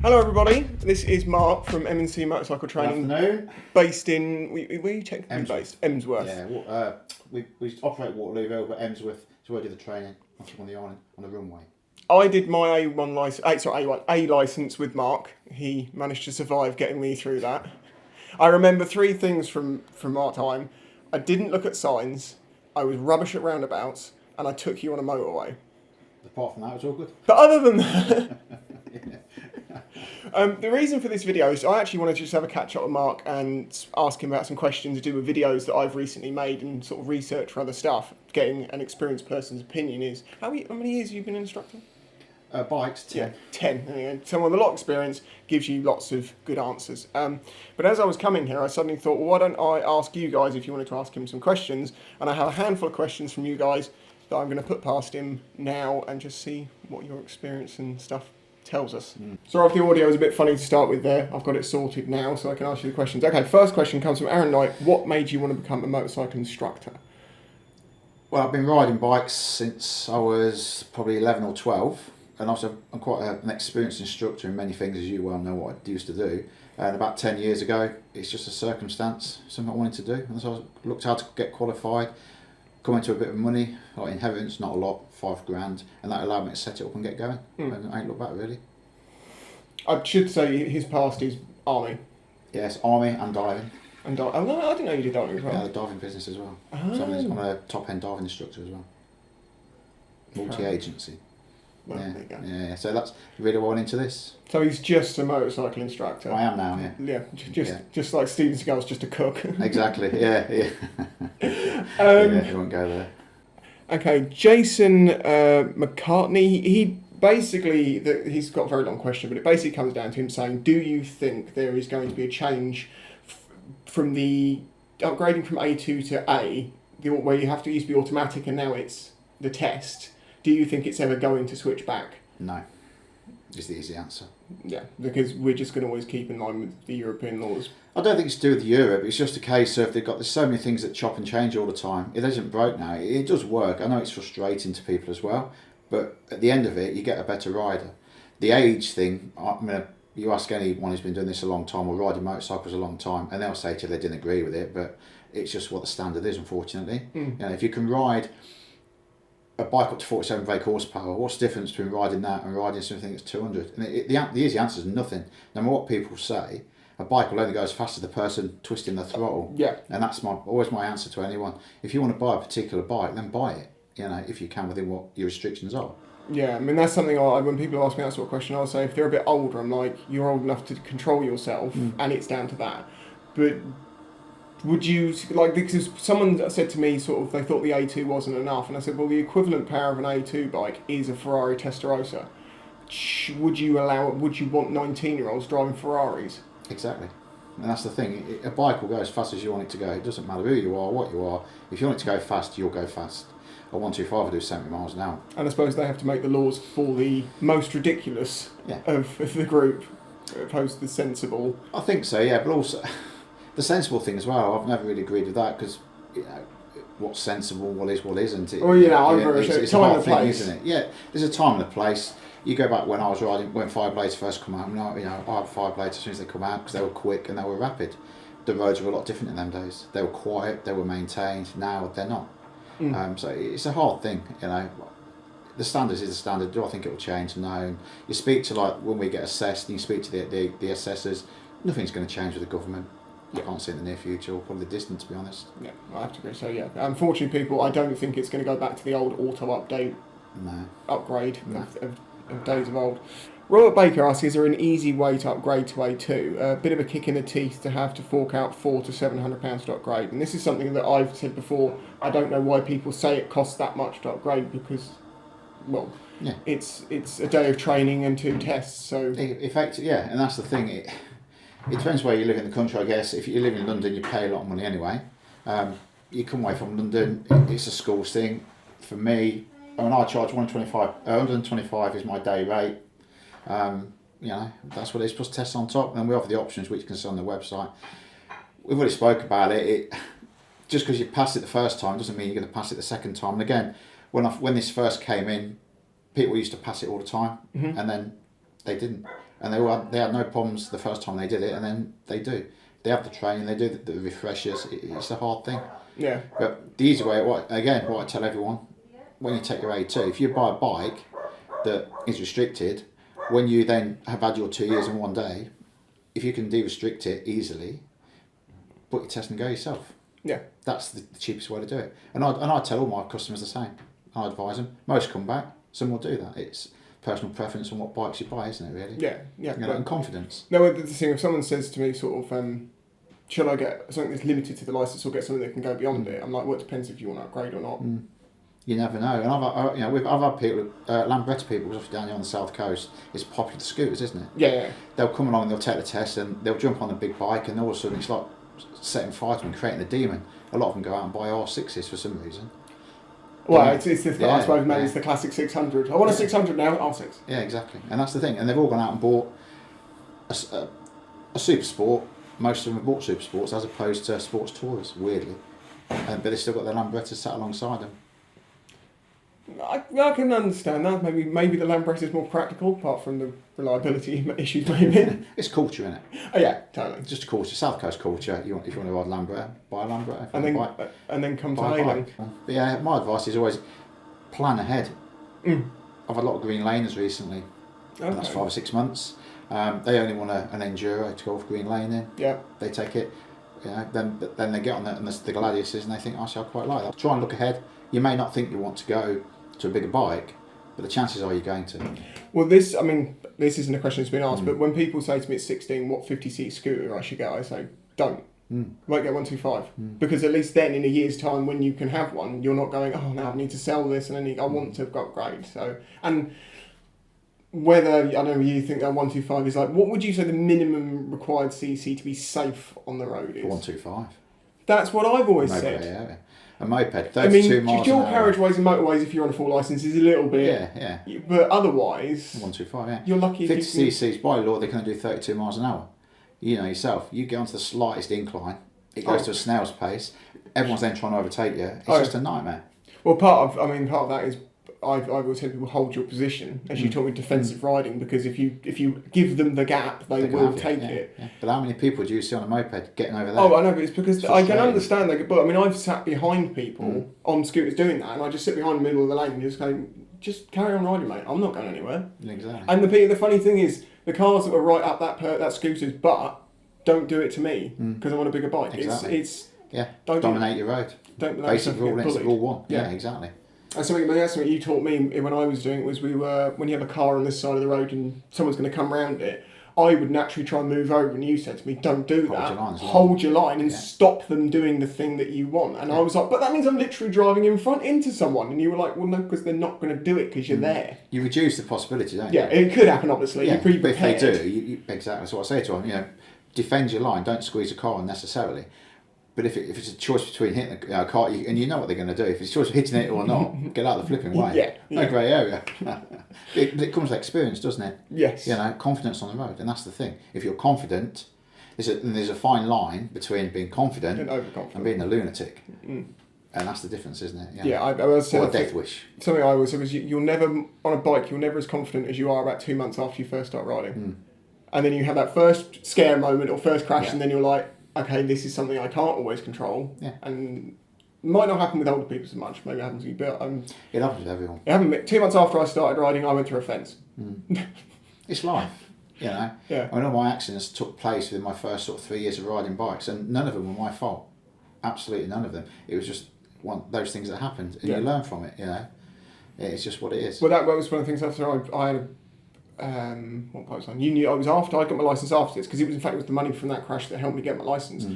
Hello everybody, this is Mark from M&C Motorcycle Training. Good afternoon. Based in, where are you technically based? Emsworth. Yeah, we operate Waterlooville, but Emsworth is where I do the training on the island, on the runway. I did my A license with Mark. He managed to survive getting me through that. I remember three things from our time. I didn't look at signs, I was rubbish at roundabouts, and I took you on a motorway. Apart from that, it's all good. But other than that, the reason for this video is I actually wanted to just have a catch up with Mark and ask him about some questions to do with videos that I've recently made and sort of research for other stuff. Getting an experienced person's opinion is, how many years have you been an instructor? Bikes, 10. Yeah, 10. Anyway, someone with a lot of experience gives you lots of good answers. But as I was coming here, I suddenly thought, well, why don't I ask you guys if you wanted to ask him some questions? And I have a handful of questions from you guys that I'm going to put past him now and just see what your experience and stuff tells us. Sorry if the audio is a bit funny to start with there. I've got it sorted now so I can ask you the questions. Okay, first question comes from Aaron Knight. What made you want to become a motorcycle instructor? Well, I've been riding bikes since I was probably 11 or 12. And also, I'm quite an experienced instructor in many things, as you well know what I used to do. And about 10 years ago, it's just a circumstance, something I wanted to do. And so I looked how to get qualified, come into a bit of money, like inheritance, not a lot, $5,000, and that allowed me to set it up and get going. And I ain't looked back, really. I should say his past is army. Yes, army and diving. And I didn't know you did diving as well. Yeah, the diving business as well. Oh. So I'm a top-end diving instructor as well. Multi-agency. Well, Yeah. there you go. Yeah, so that's really what I went into this. So he's just a motorcycle instructor. I am now, yeah. Yeah, just like Steven Seagal's just a cook. Exactly, yeah. Yeah, You won't go there. Okay, Jason McCartney, he basically, he's got a very long question, but it basically comes down to him saying, do you think there is going to be a change from the upgrading from A2 to A, where you have to used to be automatic and now it's the test? Do you think it's ever going to switch back? No, is the easy answer. Yeah, because we're just going to always keep in line with the European laws. I don't think it's to do with Europe. It's just a case of there's so many things that chop and change all the time. It isn't broke now. It does work. I know it's frustrating to people as well, but at the end of it, you get a better rider. The age thing, you ask anyone who's been doing this a long time or riding motorcycles a long time, and they'll say to you they didn't agree with it, but it's just what the standard is, unfortunately. You know, if you can ride a bike up to 47 brake horsepower, what's the difference between riding that and riding something that's 200? And the easy answer is nothing. No matter what people say, a bike will only go as fast as the person twisting the throttle. Yeah. And that's always my answer to anyone. If you want to buy a particular bike, then buy it, you know, if you can within what your restrictions are. Yeah, I mean, that's something when people ask me that sort of question, I'll say if they're a bit older, I'm like, you're old enough to control yourself, and it's down to that. But would you, like, because someone said to me, sort of, they thought the A2 wasn't enough, and I said, well, the equivalent power of an A2 bike is a Ferrari Testarossa. Would you want 19-year-olds driving Ferraris? Exactly. And that's the thing. A bike will go as fast as you want it to go. It doesn't matter who you are, what you are. If you want it to go fast, you'll go fast. A 125 will do 70 miles an hour. And I suppose they have to make the laws for the most ridiculous of the group, opposed to the sensible. I think so, yeah, but also the sensible thing as well. I've never really agreed with that because, you know, what's sensible, what isn't it? Oh yeah, I'm very sure. It's a hard thing, isn't it? Yeah, there's a time and a place. You go back when I was riding, when five blades first come out. You know, I had five blades as soon as they come out because they were quick and they were rapid. The roads were a lot different in them days. They were quiet, they were maintained. Now they're not. So it's a hard thing, you know. The standards is the standard. Do I think it will change? No. You speak to, like, when we get assessed, and you speak to the assessors, nothing's going to change with the government. I can't see it in the near future, or probably the distant, to be honest. Yeah, I have to agree. So yeah, unfortunately, people, I don't think it's going to go back to the old auto update upgrade of days of old. Robert Baker asks, is there an easy way to upgrade to A2? A bit of a kick in the teeth to have to fork out £400 to £700 to upgrade. And this is something that I've said before. I don't know why people say it costs that much to upgrade because, well, it's a day of training and 2 tests. So effectively, yeah, and that's the thing. It depends where you live in the country, I guess. If you live in London, you pay a lot of money anyway. You come away from London, it's a schools thing. For me, I charge 125 is my day rate. You know, that's what it is, plus tests on top, and we offer the options which you can see on the website. We've already spoke about it. Just because you pass it the first time doesn't mean you're going to pass it the second time. And again, when this first came in, people used to pass it all the time, and then They didn't, and they had no problems the first time they did it, and then they do. They have the training, they do the refreshers. It's a hard thing. Yeah. But the easy way, what I tell everyone, when you take your A2, if you buy a bike that is restricted, when you then have had your 2 years in one day, if you can de-restrict it easily, book your test and go yourself. Yeah. That's the cheapest way to do it. And I tell all my customers the same. I advise them. Most come back. Some will do that. It's personal preference on what bikes you buy, isn't it, really? Yeah, yeah. You know, and confidence. No, the thing, if someone says to me sort of, shall I get something that's limited to the licence or get something that can go beyond it? I'm like, well, it depends if you want to upgrade or not. You never know. And I've had people, Lambretta people, because down here on the south coast, it's popular scooters, isn't it? Yeah. They'll come along and they'll take the test and they'll jump on the big bike, and all of a sudden it's like setting fire to them, creating a demon. A lot of them go out and buy R6s for some reason. Well, I suppose maybe it's the classic 600. I want a 600 now, R6. Yeah, exactly. And that's the thing. And they've all gone out and bought a super sport. Most of them have bought super sports as opposed to sports tourers, weirdly. But they've still got their Lambretta sat alongside them. I can understand that. Maybe the Lambretta is more practical, apart from the reliability issues, maybe. It's culture, isn't it? Oh yeah, totally. It's just a culture, South Coast culture. If you want to ride Lambretta, buy a Lambretta. And then come to buy a Hayling. bike. But yeah, my advice is always plan ahead. I've had a lot of green laners recently. Okay. And that's 5 or 6 months. They only want an enduro to go off green lane in. Yeah. They take it. Then they get on the Gladiuses and they think, actually, I quite like that. Try and look ahead. You may not think you want to go to a bigger bike, but the chances are you're going to. Well, this isn't a question that's been asked, but when people say to me at 16 what 50cc scooter I should get, I say, don't. Won't get 125. Because at least then in a year's time when you can have one, you're not going, oh, now I need to sell this and I want to upgrade. So, and whether, I don't know, you think that 125 is like, what would you say the minimum required CC to be safe on the road is? 125. That's what I've always said. Yeah. A moped, 32 miles dual an hour. carriageways and motorways, if you're on a full licence, is a little bit. Yeah. But otherwise, 125. Yeah. You're lucky. 50 cc's by law, they can only do 32 miles an hour. You know yourself. You get onto the slightest incline, it goes to a snail's pace. Everyone's then trying to overtake you. It's just a nightmare. Well, part of that is I've always said people hold your position, as you taught me defensive riding, because if you give them the gap, they will take it. Yeah. But how many people do you see on a moped getting over there? Oh, I know, but it's because I can understand but I mean, I've sat behind people on scooters doing that, and I just sit behind the middle of the lane and just go, just carry on riding, mate. I'm not going anywhere. Exactly. And the funny thing is, the cars that are right up that scooter's butt don't do it to me because I want a bigger bike. Exactly. It's don't dominate your road. Basic rule, it's rule 1. Yeah, exactly. And something you taught me when I was doing it was when you have a car on this side of the road and someone's going to come round it, I would naturally try and move over, and you said to me, don't do that. Hold your line and stop them doing the thing that you want. And I was like, but that means I'm literally driving in front into someone. And you were like, well, no, because they're not going to do it because you're there. You reduce the possibility, don't you? Yeah, it could happen, obviously. Yeah, you're pretty but if prepared. they do, exactly. So what I say to them, defend your line. Don't squeeze a car unnecessarily. But if it's a choice between hitting a car, and you know what they're going to do, if it's a choice of hitting it or not, get out of the flipping way. No grey area. It comes with experience, doesn't it? Yes. Confidence on the road, and that's the thing. If you're confident, there's a fine line between being confident and overconfident and being a lunatic. And that's the difference, isn't it? Yeah, I was saying. Or a death wish. Something I always say was you're never, on a bike, you're never as confident as you are about 2 months after you first start riding. And then you have that first scare moment or first crash, and then you're like, okay, this is something I can't always control. Yeah. And it might not happen with older people so much. Maybe it happens to you, but it happens with everyone. It happened 2 months after I started riding. I went through a fence. It's life, Yeah. I mean, all my accidents took place within my first sort of 3 years of riding bikes, and none of them were my fault. Absolutely none of them. It was just one those things that happened, and you learn from it. It's just what it is. Well, that was one of the things after I had. What bike was I? You knew I was after I got my license after this because it was the money from that crash that helped me get my license.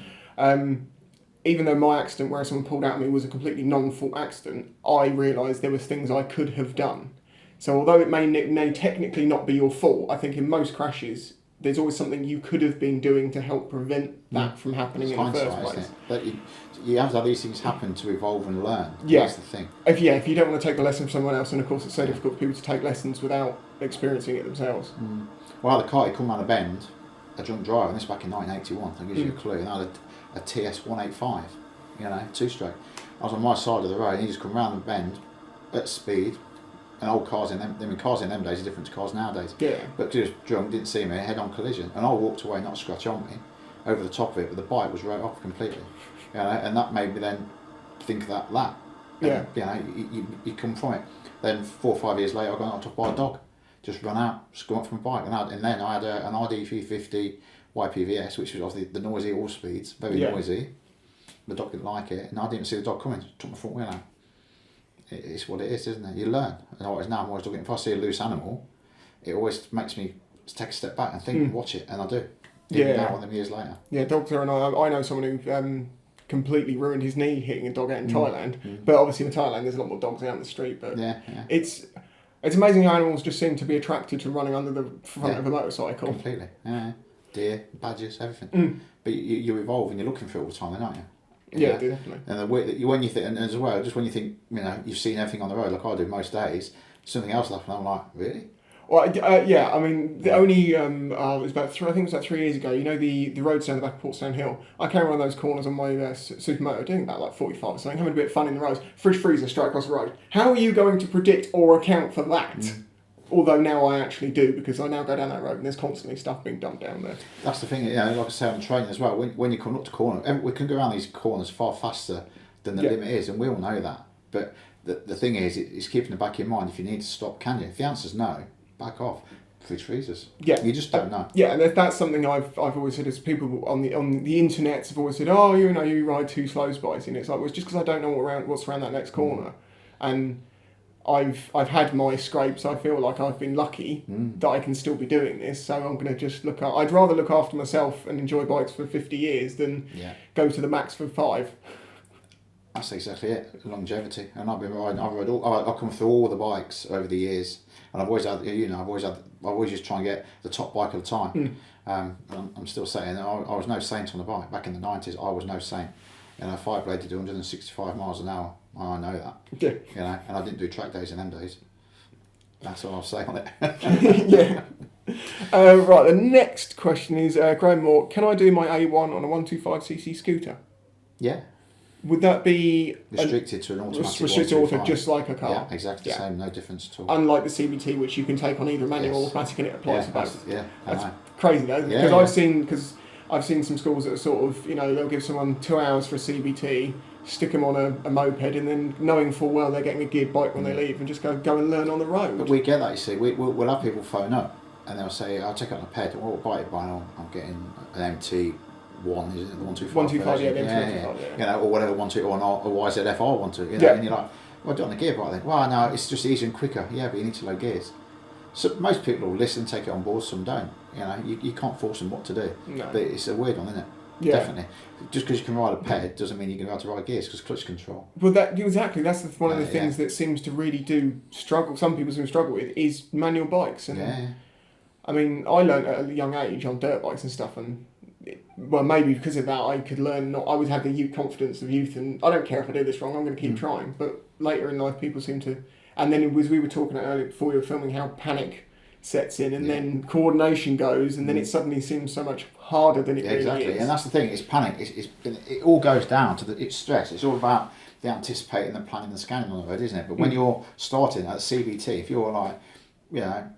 Even though my accident where someone pulled out of me was a completely non-fault accident, I realised there was things I could have done. So although it may technically not be your fault, I think in most crashes there's always something you could have been doing to help prevent that from happening in the first place. But you have to have these things happen to evolve and learn. Yeah. That's the thing. If you don't want to take the lesson from someone else, and of course it's so difficult for people to take lessons without experiencing it themselves. Well, the car, he come around a bend, a drunk driver, and this back in 1981, that gives you a clue, and I had a TS 185, 2-stroke. I was on my side of the road, and he just come round the bend at speed, and old cars in them days are different to cars nowadays. Yeah. But he was drunk, didn't see me, head-on collision, and I walked away, not a scratch on me, over the top of it, but the bike was wrote off completely. You know, and that made me then think of that. Yeah. And, you know, you come from it. Then 4 or 5 years later, I got knocked off by a dog. Just run out, just gone from a bike, and then I had an RD350 YPVS, which was obviously the noisy all speeds, very noisy. The dog didn't like it, and I didn't see the dog coming. Took my front wheel out. It's what it is, isn't it? You learn. And always now I'm always looking. If I see a loose animal, it always makes me take a step back and think, watch it, and I do. Even now, 1 years later. Yeah, dogs are. I know someone who completely ruined his knee hitting a dog out in Thailand. But obviously in Thailand, there's a lot more dogs out in the street. But it's amazing how animals just seem to be attracted to running under the front of a motorcycle. Completely. Yeah. Deer, badgers, everything. But you evolve and you're looking for it all the time, then, aren't you? Yeah, definitely. And the way that when you think, and as well, just when you think, you know, you've seen everything on the road, like I do most days, something else happened. I'm like, really? Well, yeah. I mean, the only it was about 3 years ago. You know, the roads down the back of Portstone Hill. I came around those corners on my supermoto, doing about like 45 or something, having a bit of fun in the roads. Fridge freezer straight across the road. How are you going to predict or account for that? Although now I actually do, because I now go down that road and there's constantly stuff being dumped down there. That's the thing, you know, like I say on training as well, when you come up to corner, we can go around these corners far faster than the limit is, and we all know that. But the thing is, it's keeping the back of your mind. If you need to stop, can you? If the answer's no, back off. Fridge freezers. Yeah. You just don't know. Yeah, and that's something I've always said, is people on the internet have always said, oh, you know, you ride too slow spicy, and it's like, well, it's just because I don't know what's around that next corner. And I've had my scrapes. I feel like I've been lucky that I can still be doing this. So I'm going to just I'd rather look after myself and enjoy bikes for 50 years than go to the max for 5. That's exactly it. Longevity. And I've been riding. I've come through all the bikes over the years, and I've always had. You know, I've always just try and get the top bike of the time. I'm still saying I was no saint on the bike back in the 90s. I was no saint. You know, 5-bladed 165 miles an hour. I know that. Yeah. You know, and I didn't do track days in them days. That's all I'll say on it. Yeah. Right, the next question is, Graham Moore, can I do my A1 on a 125cc scooter? Yeah. Would that be restricted to an automatic restricted auto, just like a car? Yeah, exactly the same, no difference at all. Unlike the CBT, which you can take on either manual or automatic, and it applies to both. Yeah, that's crazy though, because I've seen some schools that are sort of, you know, they'll give someone 2 hours for a CBT, stick them on a moped, and then knowing full well they're getting a geared bike when they leave, and just go and learn on the road. But we get that, you see. We'll have people phone up and they'll say, I'll check out the ped, what bike you buying? I'm getting an MT1, is it? The 125? 125, yeah, the MT125, yeah. You know, or whatever, 125, or a YZF I want to, you know, and you're like, well, do it on the gear bike then. Well, no, it's just easier and quicker. Yeah, but you need to load gears. So most people will listen, take it on board, some don't. You know, you can't force them what to do. No. But it's a weird one, isn't it? Yeah. Definitely. Just because you can ride a ped doesn't mean you can be able to ride gears, because clutch control. Well, that's one of the things that seems to really do struggle. Some people seem to struggle with is manual bikes. And I mean, I learned at a young age on dirt bikes and stuff, and maybe because of that, I could learn. I would have the confidence of youth, and I don't care if I do this wrong. I'm going to keep trying. But later in life, people seem to. And then we were talking earlier before we were filming how panic sets in, and then coordination goes, and then it suddenly seems so much harder than it really is. Exactly, and that's the thing. It's panic. It all goes down to it's stress. It's all about the anticipating, the planning, the scanning on the road, isn't it? But when you're starting at CBT, if you're like, you know,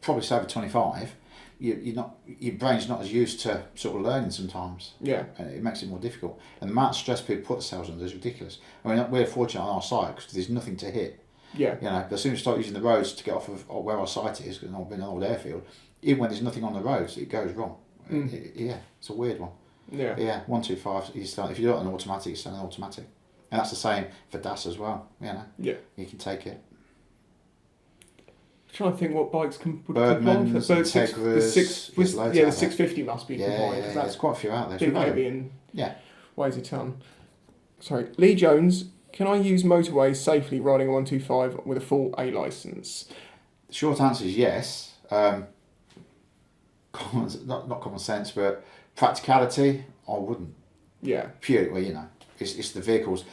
probably say over 25, your brain's not as used to sort of learning sometimes. Yeah, and it makes it more difficult. And the amount of stress people put themselves under is ridiculous. I mean, we're fortunate on our site because there's nothing to hit. Yeah. You know, but as soon as you start using the roads to get off of where our site is, because I've been an old airfield, even when there's nothing on the roads, it goes wrong. It's a weird one. Yeah. But yeah, 125. If you do it on an automatic, it's an automatic, and that's the same for DAS as well. You know. Yeah. You can take it. I'm trying to think what bikes would comply for. So the 650 must be compliant, because there's quite a few out there. Big, heavy, and weighs a ton. Sorry, Lee Jones. Can I use Motorway safely riding a 125 with a full A licence? The short answer is yes. Not common sense, but practicality, I wouldn't. Yeah. Purely, well, you know, it's the vehicles.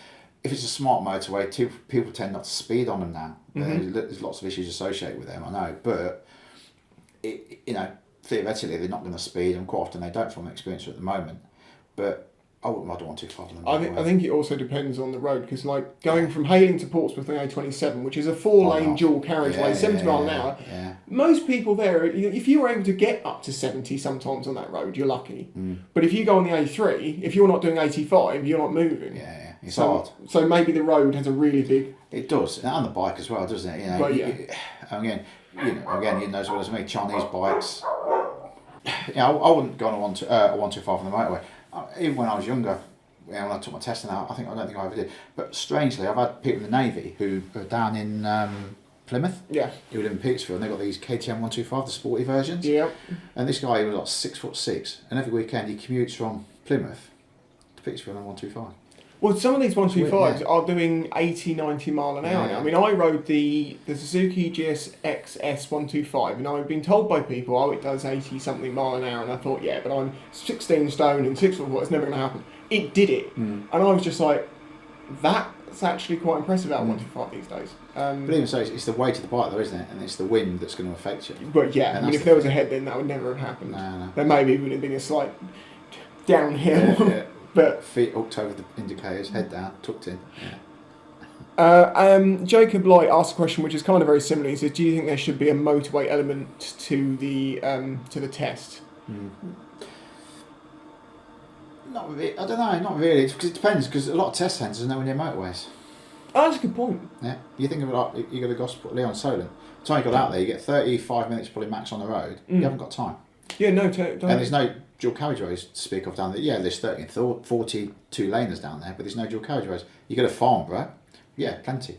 If it's a smart motorway, people tend not to speed on them now. There's lots of issues associated with them, I know, but you know, theoretically they're not going to speed, and quite often they don't from experience at the moment. But I don't want 125 on the I motorway. think it also depends on the road, because like going from Hayling to Portsmouth on the A27, which is a 4-lane dual carriageway, 70 mile an hour, most people there, if you were able to get up to 70 sometimes on that road, you're lucky. But if you go on the A3, if you're not doing 85, you're not moving. It's hard. So maybe the road has a really big... It does, and the bike as well, doesn't it? You know, again, you know as well as me, Chinese bikes. I wouldn't go on a 125 on the motorway. Even when I was younger, when I took my testing out, I don't think I ever did. But strangely, I've had people in the Navy who are down in Plymouth. Yeah. Who live in Petersfield, and they've got these KTM 125, the sporty versions. Yeah. And this guy, he was like 6'6", and every weekend he commutes from Plymouth to Petersfield on 125. Well, some of these 125s are doing 80, 90 mile an hour now. I mean, I rode the Suzuki GSX S125, and I've been told by people, oh, it does 80 something mile an hour, and I thought, yeah, but I'm 16 stone and 6 foot, it's never going to happen. It did it. And I was just like, that's actually quite impressive out of 125 these days. But even so, it's the weight of the bike though, isn't it? And it's the wind that's going to affect you. But yeah, I mean, if there was a head, then that would never have happened. No. There maybe would have been a slight downhill. Yeah. But feet hooked over the indicators, head down, tucked in. Jacob Light asked a question which is kind of very similar. He says, "Do you think there should be a motorway element to the test?" Not really. I don't know. Not really. Because it depends. Because a lot of test centres are nowhere near motorways. Oh, that's a good point. Yeah. You think of it like you got to gospel Leon Solent. By the time you got out there, you get 35 minutes probably max on the road. You haven't got time. Yeah, no. And there's no dual carriageways to speak of down there. Yeah, there's 30 and 42 laners down there, but there's no dual carriageways. You go to Farnborough, yeah, plenty.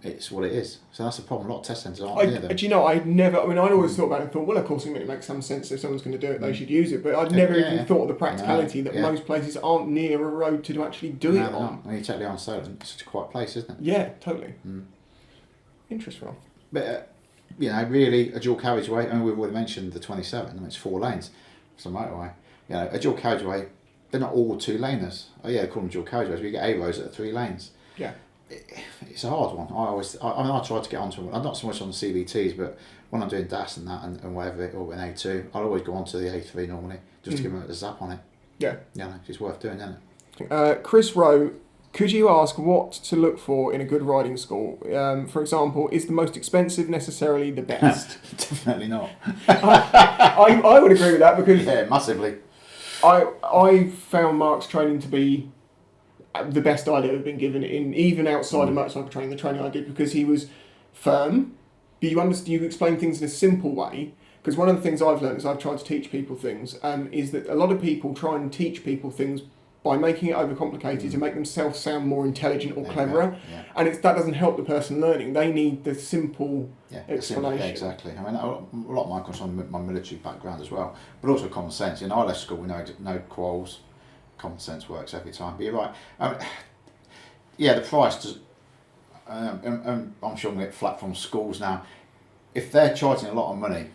It's what it is. So that's the problem. A lot of test centres aren't near them. Do you know, I'd always thought about it and thought, well, of course it makes some sense. If someone's going to do it, they should use it. But I'd never even thought of the practicality that most places aren't near a road to actually do it on. When you take Leon Solent, it's such a quiet place, isn't it? Yeah, totally. Interesting. But, really, a dual carriageway, I mean, we've already mentioned the 27, I mean, it's 4 lanes. It's a motorway. A dual carriageway, they're not all 2 laners. Oh yeah, they call them dual carriageways, but you get A roads that are 3 lanes. Yeah. It's a hard one. I try to get onto it. I'm not so much on the CBTs, but when I'm doing DAS and that and whatever, or an A2, I'll always go onto the A3 normally, just to give them a zap on it. Yeah. It's worth doing, isn't it? Chris Rowe, could you ask what to look for in a good riding school? For example, is the most expensive necessarily the best? Definitely not. I would agree with that, because massively. I found Mark's training to be the best I'd ever been given, even outside of motorcycle training, the training I did, because he was firm, but you explain things in a simple way. Because one of the things I've learned as I've tried to teach people things is that a lot of people try and teach people things by making it overcomplicated to make themselves sound more intelligent or cleverer, and that doesn't help the person learning. They need the simple explanation. Exactly. I mean, a lot of mine comes from my military background as well, but also common sense. I left school with no quarrels. Common sense works every time. But you're right. The price does. I'm sure I'm going to get flack from schools now. If they're charging a lot of money,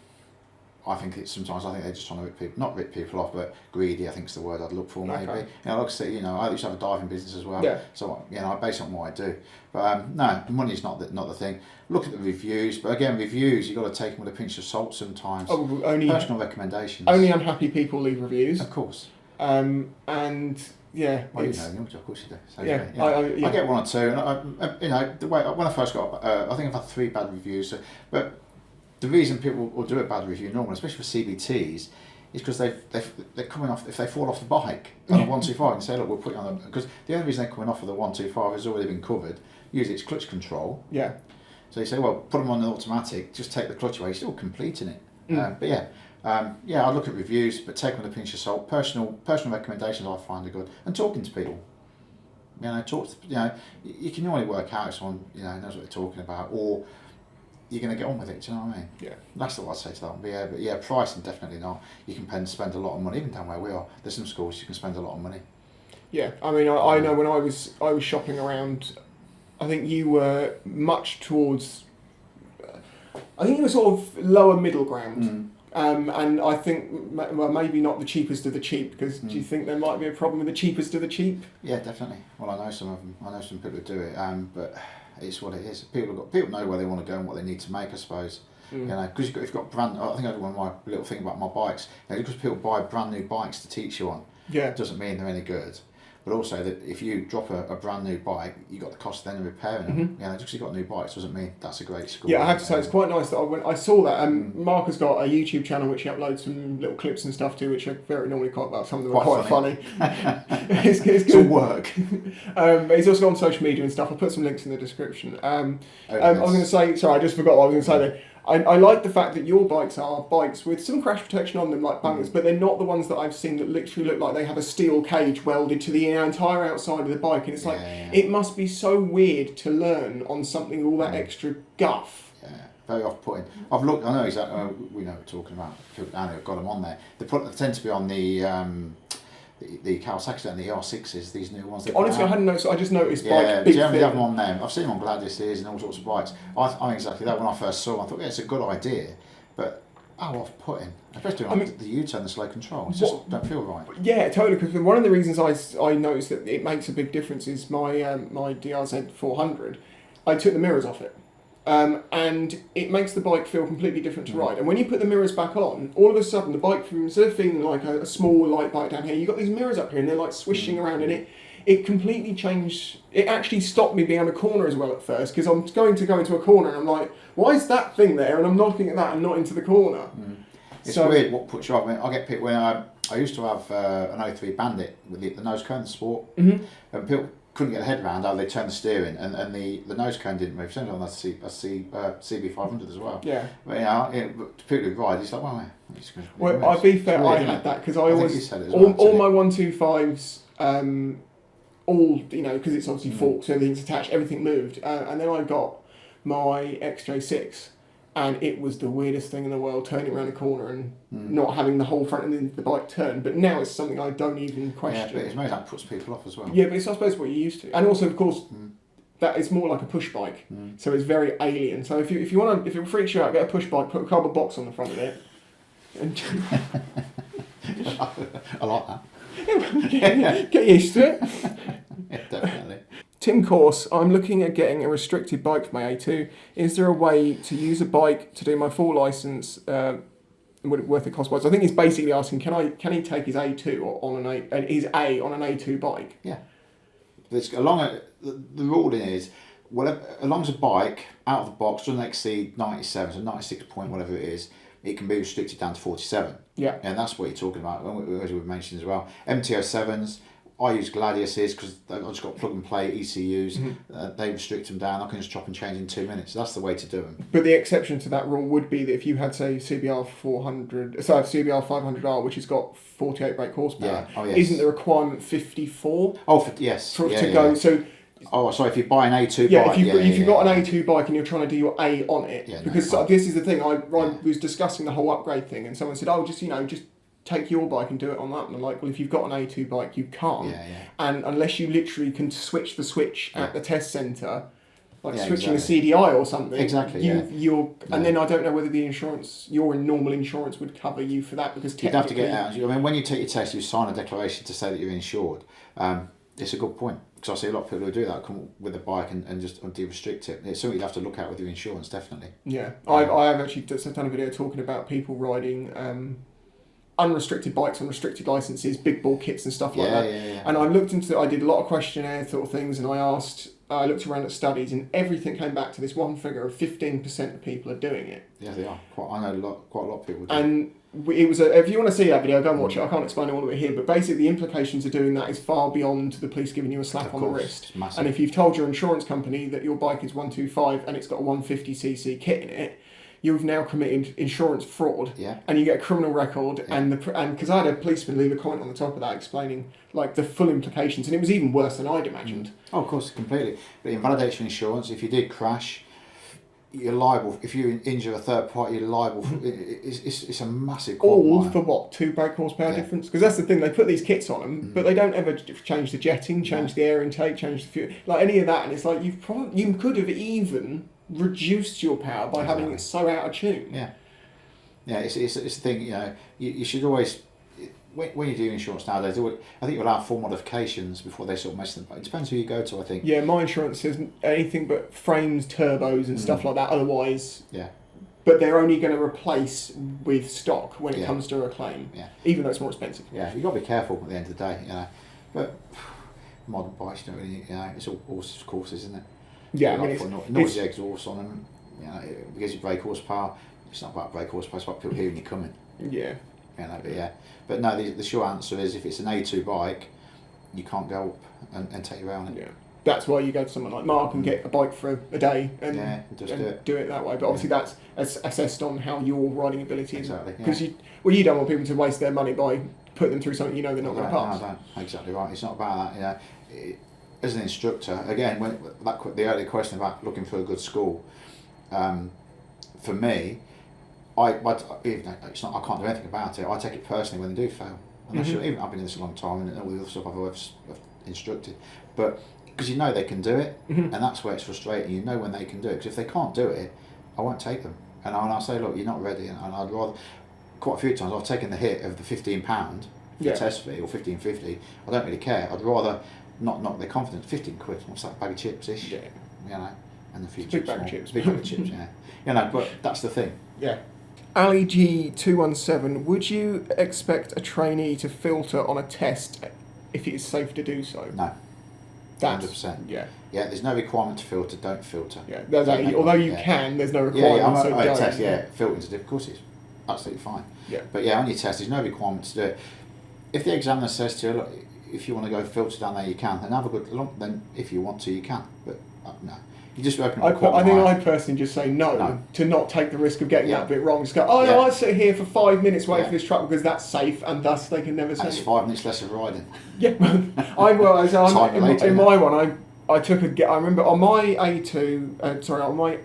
I think they're just trying to not rip people off, but greedy, I think is the word I'd look for, maybe. Like I say, I used to have a diving business as well, so I base it on what I do. But no, money's not the thing. Look at the reviews, but again, reviews, you've got to take them with a pinch of salt sometimes. Personal recommendations. Only unhappy people leave reviews. Of course. Well, of course you do. So, I get 1 or 2, and the way when I first got, I think I've had 3 bad reviews. But the reason people will do a bad review normally, especially for CBTs, is because they're coming off. If they fall off the bike on a 125 and say, look, we'll put you on because the only reason they're coming off of the 125 has already been covered. Usually it's clutch control. Yeah. So you say, well, put them on an automatic. Just take the clutch away. You're still completing it. I look at reviews, but take them with a pinch of salt. Personal recommendations I find are good, and talking to people. You can normally work out if someone knows what they're talking about, or you're going to get on with it. Do you know what I mean? Yeah. That's what I'd say to that one. But pricing definitely not. You can spend a lot of money, even down where we are. There's some schools you can spend a lot of money. Yeah, I mean, I know when I was shopping around, I think you were much towards. I think you were sort of lower middle ground. And I think, well, maybe not the cheapest of the cheap, because do you think there might be a problem with the cheapest of the cheap? Yeah, definitely. Well, I know some of them. I know some people who do it, but it's what it is. People know where they want to go and what they need to make, I suppose. Because if you've got brand, I think I did one of my little thing about my bikes. Because people buy brand new bikes to teach you on, Yeah. Doesn't mean they're any good. But also that if you drop a brand new bike, you got the cost then of repairing them. Just because you've got new bikes doesn't mean that's a great score. Yeah, I have to say it's quite nice that I saw that. Mark has got a YouTube channel which he uploads some little clips and stuff to, which are very normally quite well. Some of them are quite funny. It's good. It's all work. But he's also got on social media and stuff. I'll put some links in the description. I was going to say, sorry, I just forgot what I was going to say there. I like the fact that your bikes are bikes with some crash protection on them, like bangers, but they're not the ones that I've seen that literally look like they have a steel cage welded to the entire outside of the bike. And it's like, it must be so weird to learn on something all that extra guff. Yeah, very off-putting. I've looked, I know exactly, we know what we're talking about. I know I've got them on there. They tend to be on the Kawasaki and the R6s, these new ones. Honestly, I hadn't noticed. I just noticed big generally have them on them. I've seen them on Gladiuses and all sorts of bikes. I think exactly that when I first saw them. I thought, it's a good idea, but off-putting. Especially on the U-turn, the slow control. It just don't feel right. Yeah, totally. Because one of the reasons I noticed that it makes a big difference is my my DRZ 400. I took the mirrors off it. And it makes the bike feel completely different to ride. And when you put the mirrors back on, all of a sudden the bike, instead of feeling like a small light bike down here, you've got these mirrors up here and they're like swishing around, and it completely changed. It actually stopped me being on a corner as well at first, because I'm going to go into a corner and I'm like, why is that thing there? And I'm looking at that and not into the corner. It's weird what puts you off. I get people when I used to have an 03 Bandit with the nose cone, the Sport, and people couldn't get the head around how they turned the steering, and the nose cone didn't move. Same on that CB500 as well. Yeah. But people who ride, it's like, well, I'll be fair, I had that because I always all my 125s, all because it's obviously forks, so everything's attached, everything moved, and then I got my XJ6. And it was the weirdest thing in the world, turning around a corner and not having the whole front end of the bike turn. But now it's something I don't even question. Yeah, but it's maybe that puts people off as well. Yeah, but it's I suppose what you're used to. And also, of course, that it's more like a push bike. So it's very alien. So if it freaks you out, get a push bike, put a cardboard box on the front of it. And I like that. Get used to it. Yeah, definitely. Tim Course, I'm looking at getting a restricted bike for my A2. Is there a way to use a bike to do my full licence? Would it worth the cost wise? I think he's basically asking, can he take his A2 on an A2 bike? Yeah. The ruling is, as long as a bike out of the box doesn't exceed 97, so 96 point whatever it is, it can be restricted down to 47. Yeah. And that's what you're talking about, as we've mentioned as well. MT-07s. I use Gladiuses because I've just got plug and play ECUs. They restrict them down. I can just chop and change in 2 minutes. That's the way to do them. But the exception to that rule would be that if you had, say, CBR 500R, which has got 48 brake horsepower, isn't the requirement 54? Yes. To go. So. Oh, sorry. If you buy an A2 bike, if you've got an A2 bike and you're trying to do your A on it, because this is the thing. I was discussing the whole upgrade thing, and someone said, "Oh, just take your bike and do it on that." And I'm like, well, if you've got an A2 bike, you can't. And unless you literally can switch the switch at the test centre, like switching a CDI or something. Exactly. And then I don't know whether the insurance, your normal insurance, would cover you for that, because you'd have to get out. I mean, when you take your test, you sign a declaration to say that you're insured. It's a good point, because I see a lot of people who do that, come with a bike and just de-restrict it. It's something you'd have to look at with your insurance, definitely. Yeah, I have actually done a video talking about people riding unrestricted bikes on restricted licenses, big ball kits and stuff like that. And I looked into it, I did a lot of questionnaire sort of things, and I looked around at studies, and everything came back to this one figure of 15% of people are doing it. Yeah, they are. I know quite a lot of people do. And it was if you want to see that video, go and watch it. I can't explain all of it here, but basically the implications of doing that is far beyond the police giving you a slap on the wrist. And if you've told your insurance company that your bike is 125 and it's got a 150cc kit in it, you've now committed insurance fraud, and you get a criminal record. And because I had a policeman leave a comment on the top of that explaining like the full implications, and it was even worse than I'd imagined. Oh, of course, completely. But it invalidates your insurance. If you did crash, you're liable. If you injure a third party, you're liable. It's a massive. All for what? 2 brake horsepower difference? Because that's the thing. They put these kits on them, but they don't ever change the jetting, change the air intake, change the fuel, like any of that. And it's like you could have even reduced your power by having it so out of tune. It's the thing. You should always, when you do insurance nowadays, I think you'll allow full modifications before they sort of mess them up. It depends who you go to, I think. My insurance says anything but frames, turbos and stuff like that. Otherwise, but they're only going to replace with stock when it Yeah. comes to a claim, Yeah. even though it's more expensive. Yeah, you've got to be careful at the end of the day, you know. But modern bikes don't really, you know, it's all horses courses, isn't it? Yeah, I Like mean, putting noisy exhaust on them, you know, because you brake horsepower. It's not about brake horsepower, it's about people hearing you coming. yeah. You know, but yeah. But no, the short answer is if it's an A2 bike, you can't go up and take you around it. Yeah. That's why you go to someone like Mark and get a bike for a day and, just do it that way. But obviously that's assessed on how your riding ability is. Exactly. Because you don't want people to waste their money by putting them through something you know they're not going to pass. No, I don't. Exactly right. It's not about that. You know, as an instructor, again, the earlier question about looking for a good school, for me, even though it's not, I can't do anything about it. I take it personally when they do fail. And I've been in this a long time, and all the other stuff I've instructed, but because you know they can do it, and that's where it's frustrating. You know when they can do it, because if they can't do it, I won't take them. And I'll say, look, you're not ready, and I'd rather. Quite a few times I've taken the hit of the £15 for the test fee or £15.50. I don't really care. I'd rather not knock their confidence. £15. What's that, bag of chips ish? Yeah. You know, and a few Big chips. bag of chips. Big bag of chips. Yeah. You know, but that's the thing. Yeah. Ali G217, would you expect a trainee to filter on a test if it is safe to do so? No. 100%. Yeah. Yeah, there's no requirement to filter, don't filter. Yeah. Although you can, there's no requirement. So on don't. test, filtering's a difficulty. It's absolutely fine. Yeah. But yeah, on your test, there's no requirement to do it. If the examiner says to you, look, if you want to go filter down there, you can, and have a good look, then if you want to, you can. But no. You just open up I think I personally just say no to not take the risk of getting that bit wrong. Just go, no, I sit here for 5 minutes waiting for this truck because that's safe, and thus they can never say. That's 5 minutes less of riding. Yeah, in my one, I took I remember on my A2, on my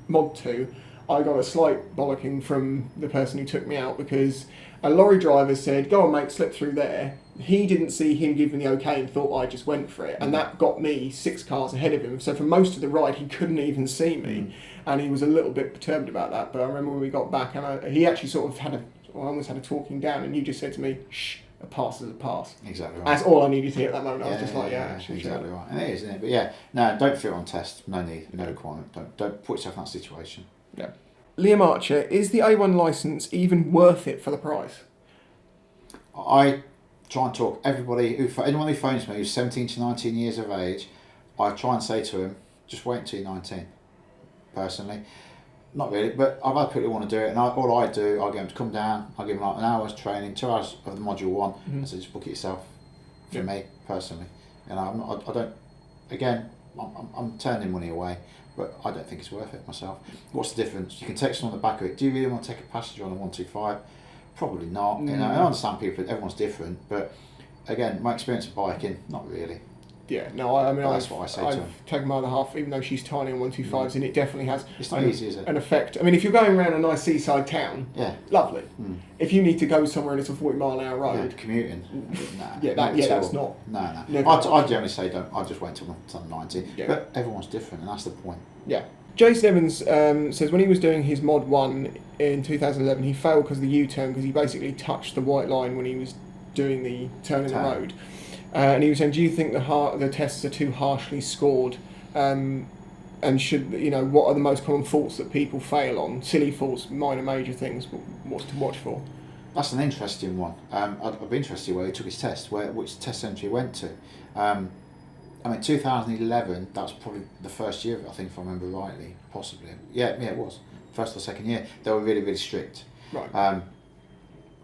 Mod 2, I got a slight bollocking from the person who took me out because a lorry driver said, "Go on, mate, slip through there." He didn't see him giving the okay and thought I just went for it, and that got me 6 cars ahead of him. So for most of the ride, he couldn't even see me, and he was a little bit perturbed about that. But I remember when we got back, and he actually sort of I almost had a talking down, and you just said to me, "Shh, a pass is a pass." Exactly right. That's all I needed to hear at that moment. I was just like, actually, exactly right. And it is, isn't it? But yeah, no, don't fit on test. No need, no requirement. Don't put yourself in that situation. Yeah. Liam Archer, is the A1 licence even worth it for the price? I try and talk anyone who phones me who's 17 to 19 years of age, I try and say to him, just wait until you're 19. Personally, not really, but I've had people who want to do it, and all I do, I get them to come down, I give them like an hour's training, 2 hours of the module 1, and so just book it yourself. For me personally, and I don't. Again, I'm turning money away, but I don't think it's worth it myself. What's the difference? You can take someone on the back of it. Do you really want to take a passenger on a 125? Probably not. You know, I understand everyone's different, but again, my experience of biking, not really. Yeah, no, I mean, that's what I say to him. I've taken my other half, even though she's tiny on 125s, and it definitely has it's not easy, is it? An effect. I mean, if you're going around a nice seaside town, lovely. If you need to go somewhere and it's a 40-mile-an-hour road, commuting, that's not. No. I generally say don't. I just wait until I'm 19. Yeah. But everyone's different, and that's the point. Yeah. Jason Evans says when he was doing his Mod 1 in 2011, he failed because of the U-turn because he basically touched the white line when he was doing the turn in the road. And he was saying, do you think the tests are too harshly scored? And should, what are the most common faults that people fail on? Silly faults, minor, major things, what's to watch for? That's an interesting one. I'd be interested where he took his test, which test centre he went to. 2011, that was probably the first year, I think, if I remember rightly, possibly. Yeah, it was. First or second year. They were really, really strict. Right.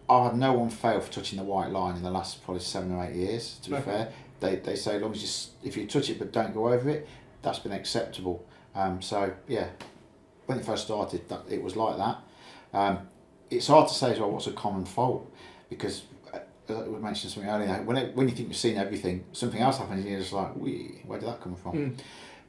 I had no one fail for touching the white line in the last probably 7 or 8 years, to be fair. They say as long as if you touch it but don't go over it, that's been acceptable. So, yeah, when it first started, it was like that. It's hard to say as well what's a common fault, because we mentioned something earlier, when you think you've seen everything, something else happens and you're just like, where did that come from?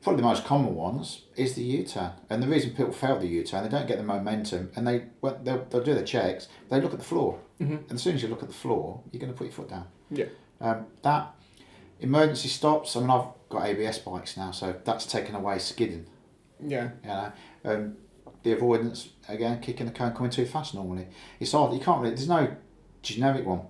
Probably the most common ones is the U-turn, and the reason people fail the U-turn, they don't get the momentum, and they'll do the checks, they look at the floor, and as soon as you look at the floor, you're going to put your foot down. Yeah. That emergency stops. I mean, I've got ABS bikes now, so that's taken away skidding. Yeah. The avoidance, again, kicking the cone, coming too fast normally. It's hard. You can't really. There's no generic one.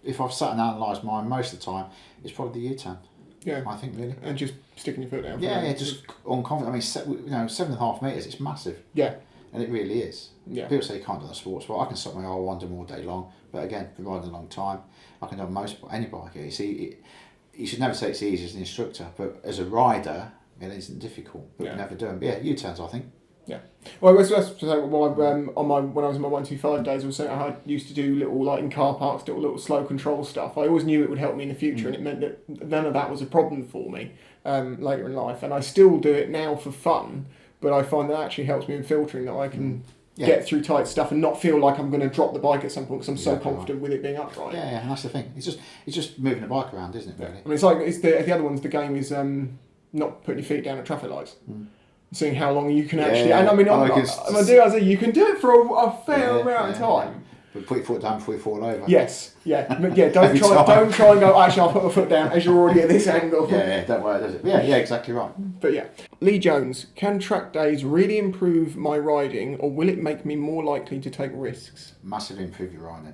If I've sat and analysed mine, most of the time, it's probably the U-turn. Yeah. I think really. And just sticking your foot down. Yeah, just unconfident. I mean, 7.5 metres. It's massive. Yeah. And it really is. Yeah. People say you can't do the sports bike. I can stop my R1 do them all day long. But again, been riding a long time. I can do any bike. You see, you should never say it's easy as an instructor, but as a rider, it isn't difficult. But you never do them. But yeah, U-turns, I think. Yeah. Well, that's when I was in my 125 days, I used to do little, like in car parks, little slow control stuff. I always knew it would help me in the future, and it meant that none of that was a problem for me later in life. And I still do it now for fun, but I find that actually helps me in filtering, that I can get through tight stuff and not feel like I'm going to drop the bike at some point because I'm so confident with it being upright. Yeah, and that's the thing. It's just moving the bike around, isn't it? Really. I mean, it's like the other ones. The game is not putting your feet down at traffic lights. Seeing how long you can actually, and I mean, you can do it for a fair amount of time. But put your foot down before you fall over. Yes, yeah. Don't try and go, actually, I'll put my foot down as you're already at this angle. Yeah, don't worry, does it? Yeah, exactly right. But yeah. Lee Jones, can track days really improve my riding, or will it make me more likely to take risks? Massively improve your riding.